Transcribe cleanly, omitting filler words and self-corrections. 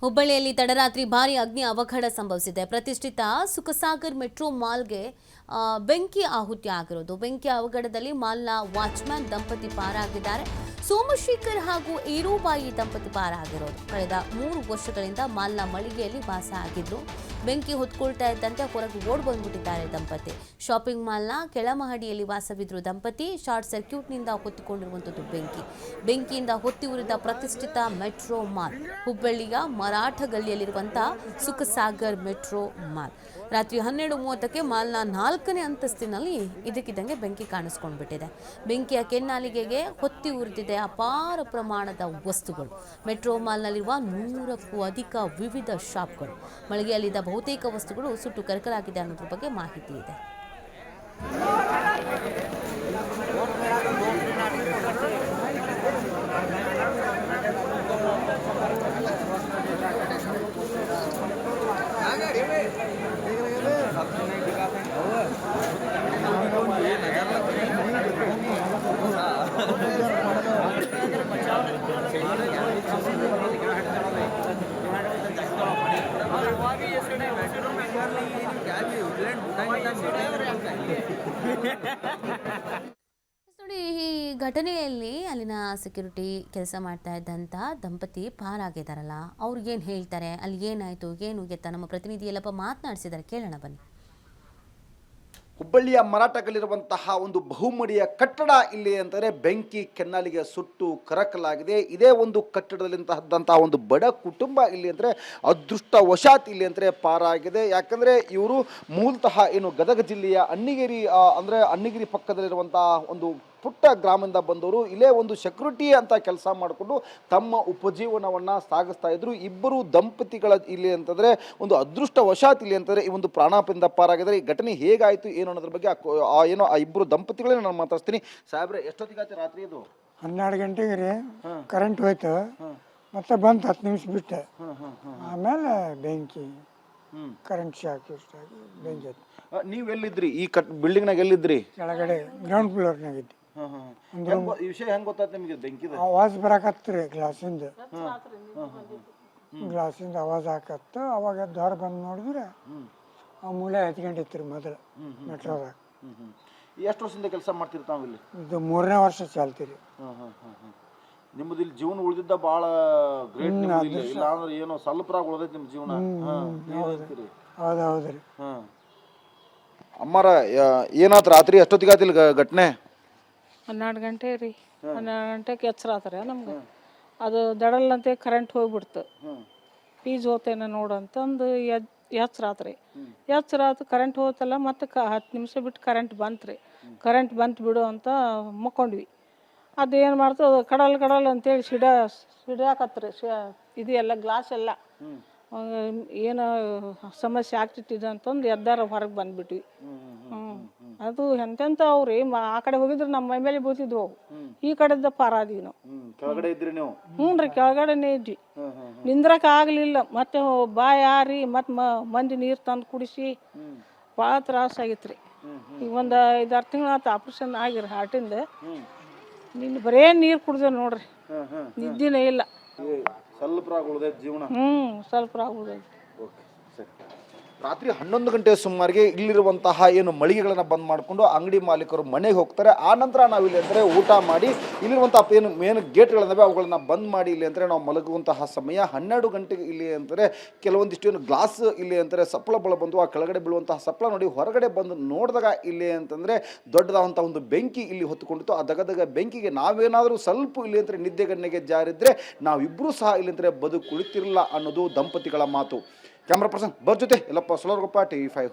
ಹುಬ್ಬಳ್ಳಿಯಲ್ಲಿ ತಡರಾತ್ರಿ ಭಾರೀ ಅಗ್ನಿ ಅವಘಡ ಸಂಭವಿಸಿದೆ. ಪ್ರತಿಷ್ಠಿತ ಸುಖಸಾಗರ್ ಮೆಟ್ರೋ ಮಾಲ್ಗೆ ಬೆಂಕಿ ಆಹುತಿ ಆಗಿರೋದು. ಬೆಂಕಿ ಅವಘಡದಲ್ಲಿ ಮಾಲ್ನ ವಾಚ್ಮ್ಯಾನ್ ದಂಪತಿ ಪಾರಾಗಿದ್ದಾರೆ. ಸೋಮಶೇಖರ್ ಹಾಗೂ ಈರುಬಾಯಿ ದಂಪತಿ ಪಾರಾಗಿರೋದು. ಕಳೆದ 3 ವರ್ಷಗಳಿಂದ ಮಾಲ್ನ ಮಳಿಗೆಯಲ್ಲಿ ವಾಸ ಆಗಿದ್ರು. ಬೆಂಕಿ ಹೊತ್ಕೊಳ್ತಾ ಇದ್ದಂತೆ ಹೊರಗೆ ಓಡ್ ಬಂದ್ಬಿಟ್ಟಿದ್ದಾರೆ ದಂಪತಿ. ಶಾಪಿಂಗ್ ಮಾಲ್ನ ಕೆಳಮಹಡಿಯಲ್ಲಿ ವಾಸವಿದ್ರು ದಂಪತಿ. ಶಾರ್ಟ್ ಸರ್ಕ್ಯೂಟ್ನಿಂದ ಹೊತ್ತಿಕೊಂಡಿರುವಂಥದ್ದು ಬೆಂಕಿಯಿಂದ ಹೊತ್ತಿ ಉರಿದ ಪ್ರತಿಷ್ಠಿತ ಮೆಟ್ರೋ ಮಾಲ್ ಹುಬ್ಬಳ್ಳಿಯ ಮರಾಠ ಗಲ್ಲಿಯಲ್ಲಿರುವಂತಹ ಸುಖಸಾಗರ್ ಮೆಟ್ರೋ ಮಾಲ್. ರಾತ್ರಿ 12:30ಕ್ಕೆ ಮಾಲ್ನ 4ನೇ ಅಂತಸ್ತಿನಲ್ಲಿ ಇದಕ್ಕಿದ್ದಂಗೆ ಬೆಂಕಿ ಕಾಣಿಸ್ಕೊಂಡ್ಬಿಟ್ಟಿದೆ. ಬೆಂಕಿಯ ಕೆನ್ನಾಲಿಗೆಗೆ ಹೊತ್ತಿ ಉರಿದಿದೆ ಅಪಾರ ಪ್ರಮಾಣದ ವಸ್ತುಗಳು. ಮೆಟ್ರೋ ಮಾಲ್ನಲ್ಲಿರುವ 100ಕ್ಕೂ ಅಧಿಕ ವಿವಿಧ ಶಾಪ್ಗಳು, ಮಳಿಗೆಯಲ್ಲಿದ್ದ ಬಹುತೇಕ ವಸ್ತುಗಳು ಸುಟ್ಟು ಕರಕಲಾಗಿದೆ ಅನ್ನೋದ್ರ ಬಗ್ಗೆ ಮಾಹಿತಿ ಇದೆ. ನೋಡಿ, ಈ ಘಟನೆಯಲ್ಲಿ ಅಲ್ಲಿನ ಸೆಕ್ಯೂರಿಟಿ ಕೆಲಸ ಮಾಡ್ತಾ ಇದ್ದಂಥ ದಂಪತಿ ಪಾರಾಗಿದ್ದಾರಲ್ಲ, ಅವ್ರಿಗೇನು ಹೇಳ್ತಾರೆ, ಅಲ್ಲಿ ಏನಾಯಿತು ಏನು ಎತ್ತ ನಮ್ಮ ಪ್ರತಿನಿಧಿ ಎಲ್ಲಪ್ಪ ಮಾತನಾಡಿಸಿದ್ದಾರೆ, ಕೇಳೋಣ ಬನ್ನಿ. ಹುಬ್ಬಳ್ಳಿಯ ಮರಾಠಗಲ್ಲಿರುವಂತಹ ಒಂದು ಬಹುಮಡಿಯ ಕಟ್ಟಡ ಇಲ್ಲಿ ಅಂತಾರೆ ಬೆಂಕಿ ಕೆನ್ನಾಲಿಗೆ ಸುಟ್ಟು ಕರಕಲಾಗಿದೆ. ಇದೇ ಒಂದು ಕಟ್ಟಡದಲ್ಲಿಂತಹ ಒಂದು ಬಡ ಕುಟುಂಬ ಇಲ್ಲಿ ಅಂದರೆ ಅದೃಷ್ಟವಶಾತ್ ಇಲ್ಲಿ ಅಂದರೆ ಪಾರಾಗಿದೆ. ಯಾಕಂದರೆ ಇವರು ಮೂಲತಃ ಏನು ಗದಗ ಜಿಲ್ಲೆಯ ಅಣ್ಣಿಗಿರಿ ಪಕ್ಕದಲ್ಲಿರುವಂತಹ ಒಂದು ಪುಟ್ಟ ಗ್ರಾಮದಿಂದ ಬಂದವರು. ಇಲ್ಲೇ ಒಂದು ಸೆಕ್ಯೂರಿಟಿ ಅಂತ ಕೆಲಸ ಮಾಡಿಕೊಂಡು ತಮ್ಮ ಉಪಜೀವನವನ್ನು ಸಾಗಿಸ್ತಾ ಇದ್ರು. ಇಬ್ಬರು ದಂಪತಿಗಳ ಇಲ್ಲಿ ಅಂತಂದರೆ ಒಂದು ಅದೃಷ್ಟವಶಾತ್ ಇಲ್ಲಿ ಅಂತಂದರೆ ಈ ಒಂದು ಪ್ರಾಣಾಪದಿಂದ ಪಾರಾಗಿದ್ದಾರೆ. ಈ ಘಟನೆ ಹೇಗಾಯಿತು ಏನು ಅನ್ನೋದ್ರ ಬಗ್ಗೆ ಏನೋ ಆ ಇಬ್ಬರು ದಂಪತಿಗಳೇ ನಾನು ಮಾತಾಡ್ತೀನಿ. ಸಾಹೇಬ್ರೆ, ಎಷ್ಟೊತ್ತಿಗಾಯ್ತು ರಾತ್ರಿ? ಇದು 12 ಗಂಟೆಗೆ ರೀ ಕರೆಂಟ್ ಹೋಯ್ತು. ಮತ್ತೆ ಬಂತು 10 ನಿಮಿಷ ಬಿಟ್ಟು. ಆಮೇಲೆ ಬೆಂಕಿ ಕರೆಂಟ್ ಶಾಕ್ ಇಷ್ಟಾಗಿ ಬೆಂಕಿ ಆಯ್ತು. ನೀವು ಎಲ್ಲಿದ್ರಿ? ಈ ಬಿಲ್ಡಿಂಗ್ನಾಗ ಎಲ್ಲಿದ್ರಿ? ಕೆಳಗಡೆ ಗ್ರೌಂಡ್ ಫ್ಲೋರ್ನಾಗ ಇದ್ದಿ. ಈ ವಿಷಯ ಹೆಂಗ್ ಗೊತ್ತಾಯ್ತು ನಿಮಗೆ? ಬೆಂಕಿದ ಆವಾಜ್ ಬರಾಕತ್ರಿ ಗ್ಲಾಸಿಂದ ಆವಾಜ್ ಹಾಕತ್ತು. ಅವಾಗ ಹೊರ ಬಂದು ನೋಡಿದ್ರೆ ಆ ಮೂಲೆ ಹತ್ಕೊಂಡಿತ್ತು ಮೊದಲು ಮೆಟ್ರೋದಾಗ. ಎಷ್ಟು ವರ್ಷದಿಂದ ಕೆಲಸ ಮಾಡ್ತಿರ್ತಾವ ಇಲ್ಲಿ? ಇದು 3ನೇ ವರ್ಷ ಚಾಲ್ತೀರಿ. ನಿಮ್ಮದು ಇಲ್ಲಿ ಜೀವನ ಉಳಿದಿದ್ದ ಭಾಳ ಗ್ರೇಟ್. ಇಲ್ಲ ಅಂದ್ರೆ ಏನೋ ಸ್ವಲ್ಪರಾಗ ಉಳಿದೈತಿ ನಿಮ್ಮ ಜೀವನ. ಹೌದೌದ್ರಿ. ಅಮ್ಮಾರ, ಏನಾಯ್ತು ರಾತ್ರಿ? ಎಷ್ಟೊತ್ತಿಗಾತಿಲ್ ಘಟನೆ? 12 ಗಂಟೆ ರೀ. 12 ಗಂಟೆಗೆ ಎಚ್ಚರ ಆತ್ರಿ ನಮ್ಗೆ. ಅದು ದಡಲ್ಲಂತೆ ಕರೆಂಟ್ ಹೋಗ್ಬಿಡ್ತು. ಫೀಸ್ ಹೋತೇನ ನೋಡಂತಂದು ಎಚ್ಚರ ಆತ್ರಿ. ಎಚ್ಚರ ಆತು, ಕರೆಂಟ್ ಹೋತಲ್ಲ. ಮತ್ತೆ 10 ನಿಮಿಷ ಬಿಟ್ಟು ಕರೆಂಟ್ ಬಂತ್ರಿ. ಕರೆಂಟ್ ಬಂತು ಬಿಡು ಅಂತ ಮುಕ್ಕೊಂಡ್ವಿ. ಅದು ಏನು ಮಾಡ್ತು, ಅದು ಕಡಲ್ ಅಂತೇಳಿ ಸಿಡಾಕತ್ರಿ. ಇದು ಎಲ್ಲ ಗ್ಲಾಸ್ ಎಲ್ಲ ಏನು ಸಮಸ್ಯೆ ಆಗ್ತಿಟ್ಟಿದೆ ಅಂತಂದು ಎದ್ದಾರ ಹೊರಗೆ ಬಂದ್ಬಿಟ್ವಿ. ಅದು ಎಂತೆಂತ ಅವ್ರಿ ಆ ಕಡೆ ಹೋಗಿದ್ರೆ ನಮ್ಮ ಮೈ ಮೇಲೆ ಬೀಳ್ತಿದ್ವು. ಈ ಕಡೆದ ಪಾರಾದೀವಿ ನಾವು. ಹ್ಞೂ ರೀ, ಕೆಳಗಡೆನೇ ಇದ್ವಿ. ನಿಂದ್ರಕ ಆಗ್ಲಿಲ್ಲ. ಮತ್ತೆ ಬಾಯಿ ಆರಿ ಮತ್ತೆ ಮಂದಿ ನೀರು ತಂದು ಕುಡಿಸಿ ಭಾಳ ತ್ರಾಸಾಗಿತ್ತು ರೀ. ಈಗ ಒಂದು 5-6 ತಿಂಗಳು ಆಯ್ತು ಆಪ್ರೇಷನ್ ಆಗಿರಿ ಹಾರ್ಟಿಂದ. ನಿನ್ನ ಬರೇ ನೀರು ಕುಡ್ದೆ ನೋಡ್ರಿ, ನಿದ್ದಿನೇ ಇಲ್ಲ. ಸ್ವಲ್ಪ ಜೀವನ. ಸ್ವಲ್ಪ ಉಳ್ದೈತಿ. ರಾತ್ರಿ 11 ಗಂಟೆ ಸುಮಾರಿಗೆ ಇಲ್ಲಿರುವಂತಹ ಏನು ಮಳಿಗೆಗಳನ್ನು ಬಂದ್ ಮಾಡಿಕೊಂಡು ಅಂಗಡಿ ಮಾಲೀಕರು ಮನೆಗೆ ಹೋಗ್ತಾರೆ. ಆ ನಂತರ ನಾವು ಇಲ್ಲಿ ಅಂದರೆ ಊಟ ಮಾಡಿ ಇಲ್ಲಿರುವಂತಹ ಏನು ಮೇನ್ ಗೇಟ್ಗಳಿದ್ದಾವೆ ಅವುಗಳನ್ನ ಬಂದ್ ಮಾಡಿ ಇಲ್ಲಿ ಅಂದರೆ ನಾವು ಮಲಗುವಂತಹ ಸಮಯ 12 ಗಂಟೆಗೆ ಇಲ್ಲಿ ಅಂತಾರೆ ಕೆಲವೊಂದಿಷ್ಟು ಏನು ಗ್ಲಾಸ್ ಇಲ್ಲಿ ಅಂತಾರೆ ಸಪ್ಪಳ ಬಂದು ಆ ಕೆಳಗಡೆ ಬೀಳುವಂತಹ ಸಪ್ಪಳ ನೋಡಿ ಹೊರಗಡೆ ಬಂದು ನೋಡಿದಾಗ ಇಲ್ಲಿ ಅಂತಂದರೆ ದೊಡ್ಡದಾದಂಥ ಒಂದು ಬೆಂಕಿ ಇಲ್ಲಿ ಹೊತ್ತುಕೊಂಡಿತ್ತು. ಆ ದಗದಗ ಬೆಂಕಿಗೆ ನಾವೇನಾದರೂ ಸ್ವಲ್ಪ ಇಲ್ಲಿ ಅಂದರೆ ನಿದ್ದೆಗಣ್ಣಿಗೆ ಜಾರಿದ್ರೆ ನಾವಿಬ್ಬರೂ ಸಹ ಇಲ್ಲಿ ಅಂದರೆ ಬದುಕು ಕುಳಿತಿರಲಿಲ್ಲ ಅನ್ನೋದು ದಂಪತಿಗಳ ಮಾತು. ಕ್ಯಾಮ್ರಾ ಪರ್ಸನ್ ಬರ್ ಜೊತೆ ಎಲ್ಲಪ್ಪ ಸೊಲರ್ಗೊಪ್ಪ, TV5.